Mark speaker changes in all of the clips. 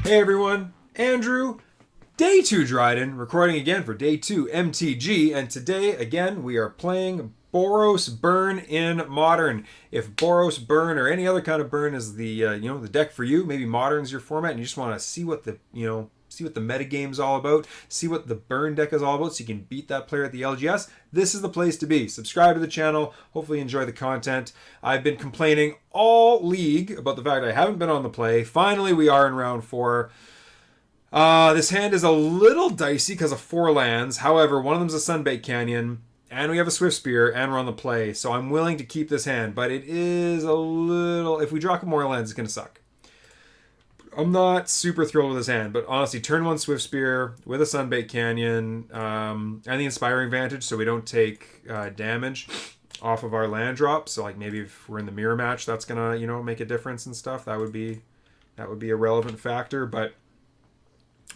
Speaker 1: Hey everyone, Andrew, day 2 Dryden, recording again for day 2 MTG, and today again we are playing Boros Burn in Modern. If Boros Burn or any other kind of burn is the the deck for you, maybe Modern's your format, and you just want to see what the metagame's all about, see what the burn deck is all about, so you can beat that player at the LGS, this is the place to be. Subscribe to the channel, hopefully enjoy the content. I've been complaining all league about the fact I haven't been on the play. Finally, we are in round 4. This hand is a little dicey because of 4 lands. However, one of them is a Sunbait Canyon, and we have a Swift Spear, and we're on the play, so I'm willing to keep this hand, but it is a little... If we draw more lands, it's going to suck. I'm not super thrilled with this hand, but honestly, turn 1 Swift Spear with a Sunbait Canyon and the Inspiring Vantage, so we don't take damage off of our land drop. So like maybe if we're in the mirror match, that's gonna make a difference and stuff. That would be a relevant factor. But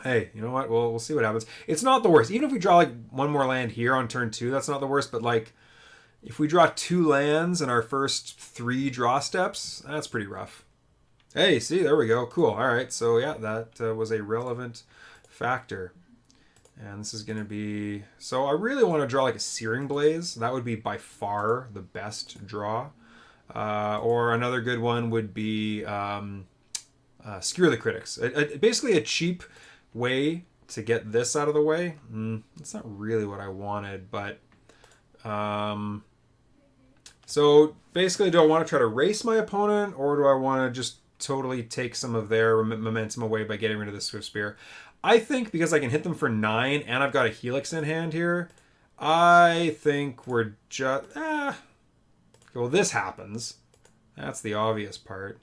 Speaker 1: hey, you know what? We'll see what happens. It's not the worst. Even if we draw like one more land here on turn 2, that's not the worst. But like if we draw 2 lands in our first 3 draw steps, that's pretty rough. Hey, see, there we go. Cool. All right. So, yeah, that was a relevant factor. And this is going to be... So, I really want to draw like a Searing Blaze. That would be by far the best draw. Or another good one would be Skewer the Critics. Basically a cheap way to get this out of the way. It's not really what I wanted, but... So, basically, do I want to try to race my opponent, or do I want to just totally take some of their momentum away by getting rid of the Swift Spear? I think because I can hit them for 9 and I've got a Helix in hand here, I think we're just... Well, this happens. That's the obvious part.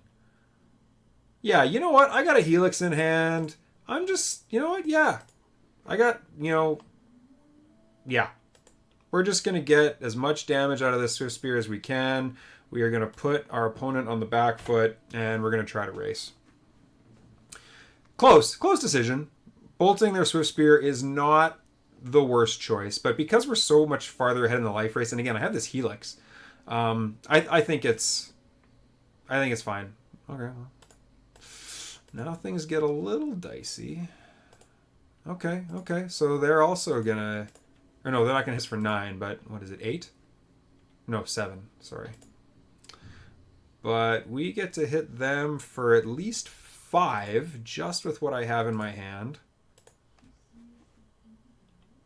Speaker 1: Yeah, you know what? I got a Helix in hand. I'm just... You know what? Yeah. I got, Yeah. We're just going to get as much damage out of this Swift Spear as we can. We are going to put our opponent on the back foot, and we're going to try to race. Close decision. Bolting their Swift Spear is not the worst choice, but because we're so much farther ahead in the life race, and again, I have this Helix, I think it's fine. Okay, well, now things get a little dicey. Okay, so they're also going to... Or no, they're not going to hit for 9, but what is it, 8? No, 7, sorry. But we get to hit them for at least 5, just with what I have in my hand.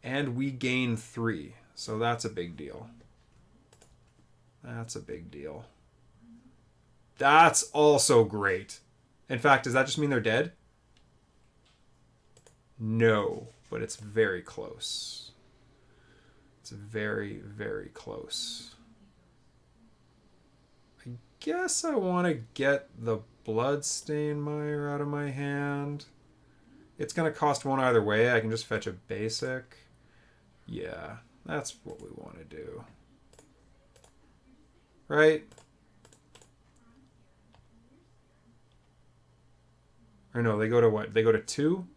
Speaker 1: And we gain 3, so that's a big deal. That's a big deal. That's also great. In fact, does that just mean they're dead? No, but it's very close. It's very, very close. I guess I want to get the Bloodstain Mire out of my hand. It's going to cost 1 either way. I can just fetch a basic. Yeah, that's what we want to do. Right? Or no, they go to what? They go to 2?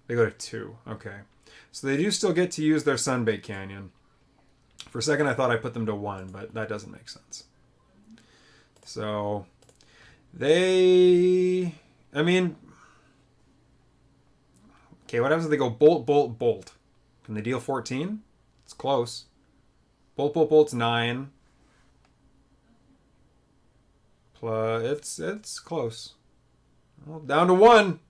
Speaker 1: They go to 2. Okay. So they do still get to use their Sunbait Canyon. For a second I thought I put them to 1, but that doesn't make sense. So they... I mean... Okay, what happens if they go bolt, bolt, bolt? Can they deal 14? It's close. Bolt, bolt, bolt's 9. Plus, it's close. Well, down to 1.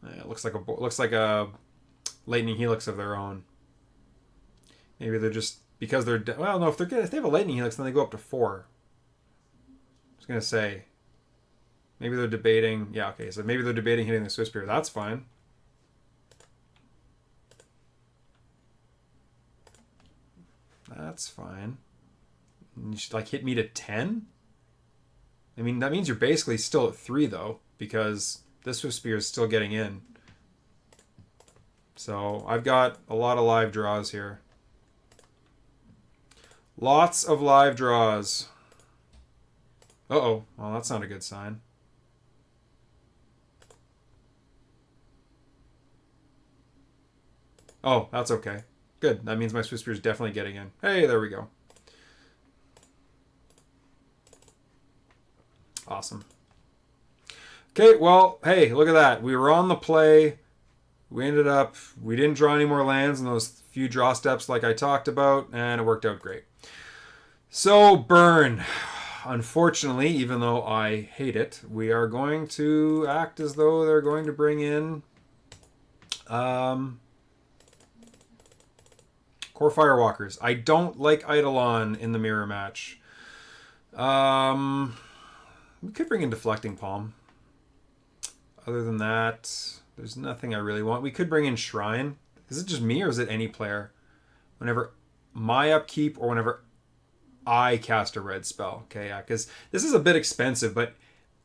Speaker 1: Yeah, it looks like a Lightning Helix of their own. Maybe they're just because they're well. No, if they have a Lightning Helix, then they go up to 4. I was gonna say maybe they're debating. Yeah, okay. So maybe they're debating hitting the Swift Spear. That's fine. That's fine. You should like hit me to 10. I mean that means you're basically still at 3 though, because this Swift Spear is still getting in. So I've got a lot of live draws here. Lots of live draws. Uh-oh. Well, that's not a good sign. Oh, that's okay. Good. That means my Swift Spear is definitely getting in. Hey, there we go. Awesome. Okay, well, hey, look at that. We were on the play. We didn't draw any more lands in those few draw steps like I talked about, and it worked out great. So, Burn. Unfortunately, even though I hate it, we are going to act as though they're going to bring in Core Firewalkers. I don't like Eidolon in the mirror match. We could bring in Deflecting Palm. Other than that, there's nothing I really want. We could bring in Shrine. Is it just me or is it any player? Whenever my upkeep or whenever I cast a red spell. Okay, yeah, because this is a bit expensive, but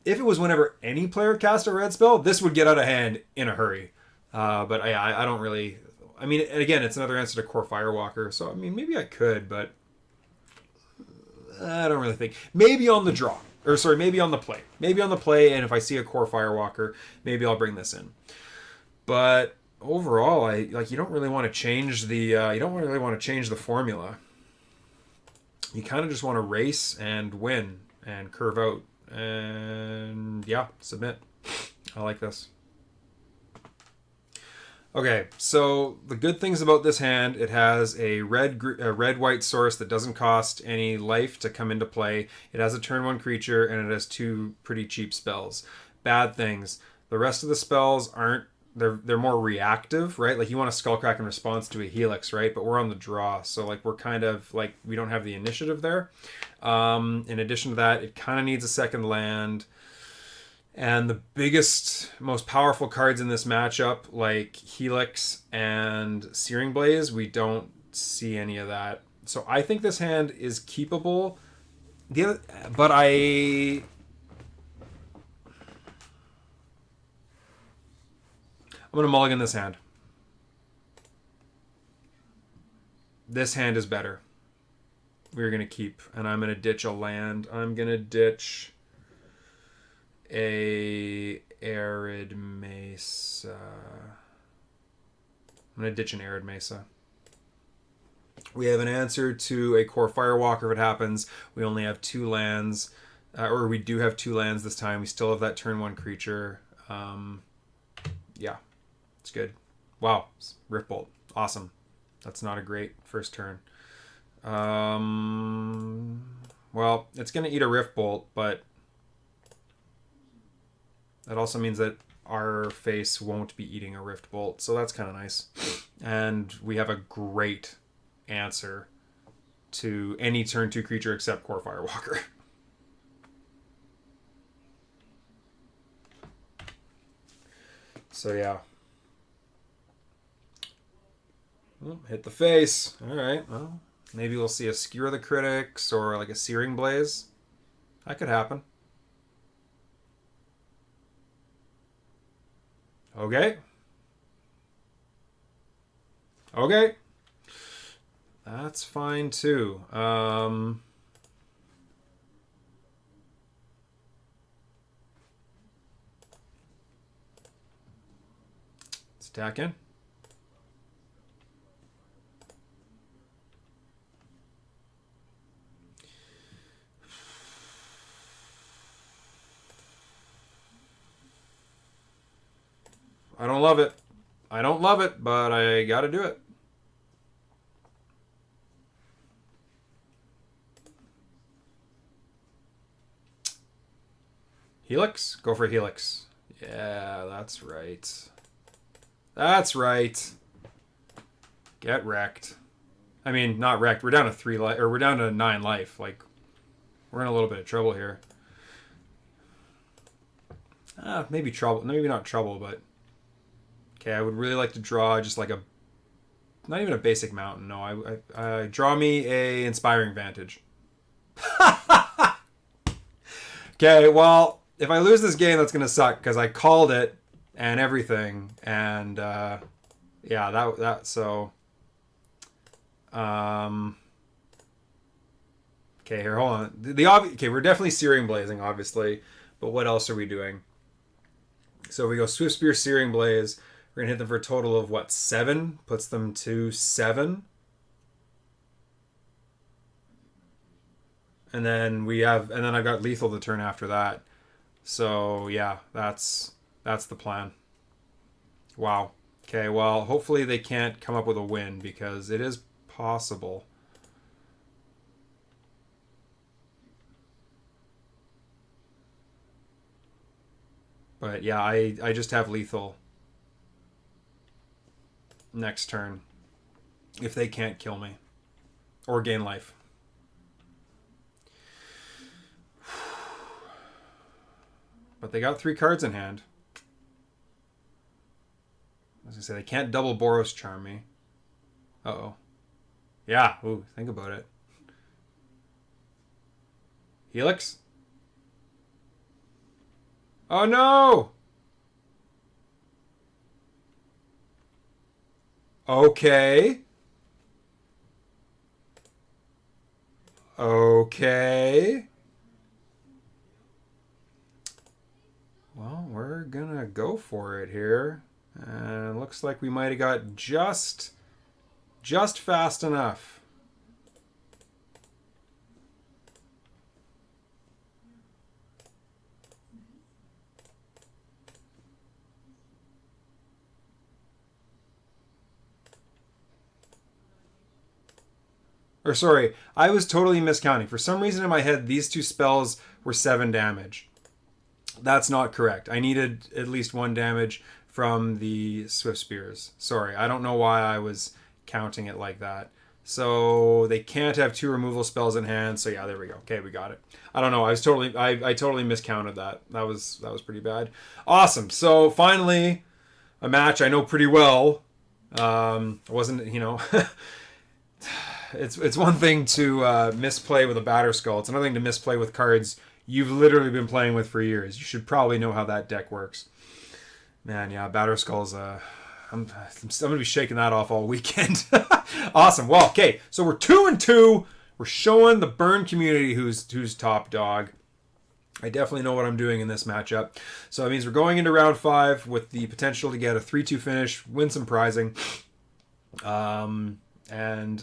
Speaker 1: if it was whenever any player cast a red spell, this would get out of hand in a hurry. But I don't really... I mean, again, it's another answer to Core Firewalker, so I mean, maybe I could, but I don't really think. Maybe on the draw. Or sorry, maybe on the play. Maybe on the play, and if I see a Core Firewalker, maybe I'll bring this in. But overall, you don't really want to change the formula. You kind of just want to race and win and curve out. And yeah, submit. I like this. Okay, so the good things about this hand, it has a red-white source that doesn't cost any life to come into play. It has a turn 1 creature, and it has 2 pretty cheap spells. Bad things. The rest of the spells aren't... They're more reactive, right? Like, you want to Skullcrack in response to a Helix, right? But we're on the draw, so, like, we're kind of, like, we don't have the initiative there. In addition to that, it kind of needs a second land. And the biggest, most powerful cards in this matchup, like Helix and Searing Blaze, we don't see any of that. So I think this hand is keepable. But I'm going to mulligan this hand. This hand is better. We're going to keep. And I'm going to ditch a land. I'm going to ditch a Arid Mesa. I'm going to ditch an Arid Mesa. We have an answer to a Core Firewalker if it happens. We only have 2 lands. Or we do have 2 lands this time. We still have that turn 1 creature. Yeah, it's good. Wow, Rift Bolt. Awesome. That's not a great first turn. Well, it's going to eat a Rift Bolt, but that also means that our face won't be eating a Rift Bolt, so that's kind of nice. And we have a great answer to any turn 2 creature except Core Firewalker. So yeah. Hit the face. Alright, well, maybe we'll see a Skewer the Critics or like a Searing Blaze. That could happen. Okay. Okay. That's fine too. Let's attack in. I don't love it. I don't love it, but I gotta do it. Helix? Go for Helix. Yeah, that's right. That's right. Get wrecked. I mean, not wrecked. We're down to 3 life, or we're down to 9 life. Like, we're in a little bit of trouble here. Maybe trouble. Maybe not trouble, but okay, I would really like to draw just like a... Not even a basic mountain, no. I draw me a Inspiring Vantage. Okay, well, if I lose this game, that's going to suck, because I called it and everything, and yeah, that so... Okay, here, hold on. Okay, we're definitely Searing Blazing, obviously, but what else are we doing? So we go Swift Spear, Searing Blaze. We're gonna hit them for a total of what, 7? Puts them to 7. And then I've got lethal the turn after that. So yeah, that's the plan. Wow. Okay, well, hopefully they can't come up with a win because it is possible. But yeah, I just have lethal next turn if they can't kill me or gain life. But they got 3 cards in hand. As I say, they can't double Boros Charm me. Uh-oh. Yeah, ooh, think about it. Helix? Oh no! Okay. Okay. Well, we're gonna go for it here. And it looks like we might have got just fast enough. Or sorry, I was totally miscounting. For some reason in my head, these 2 spells were 7 damage. That's not correct. I needed at least 1 damage from the Swift Spears. Sorry, I don't know why I was counting it like that. So they can't have 2 removal spells in hand. So yeah, there we go. Okay, we got it. I don't know. I totally miscounted that. That was pretty bad. Awesome. So finally, a match I know pretty well. It wasn't, you know. It's one thing to misplay with a batter skull. It's another thing to misplay with cards you've literally been playing with for years. You should probably know how that deck works. Man, yeah, batter skulls. I'm gonna be shaking that off all weekend. Awesome. Well, okay, so we're 2-2. We're showing the Burn community who's top dog. I definitely know what I'm doing in this matchup. So that means we're going into round 5 with the potential to get a 3-2 finish, win some prizing. And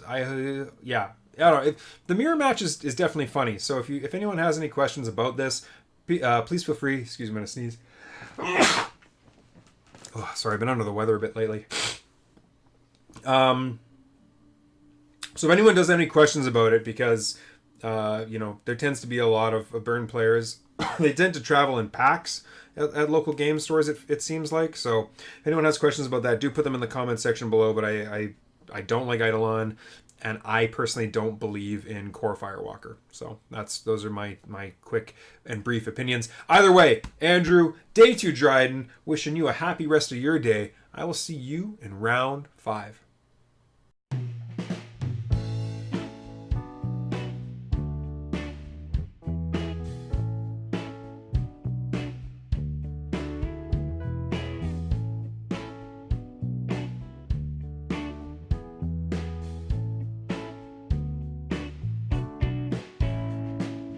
Speaker 1: I don't know. The mirror match is definitely funny. So if anyone has any questions about this, please feel free. Excuse me, I'm gonna sneeze. Oh, sorry, I've been under the weather a bit lately. So if anyone does have any questions about it, because there tends to be a lot of Burn players. They tend to travel in packs at local game stores. It seems like. So if anyone has questions about that, do put them in the comment section below. But I don't like Eidolon, and I personally don't believe in Core Firewalker. So those are my quick and brief opinions. Either way, Andrew, day 2 Dryden, wishing you a happy rest of your day. I will see you in round 5.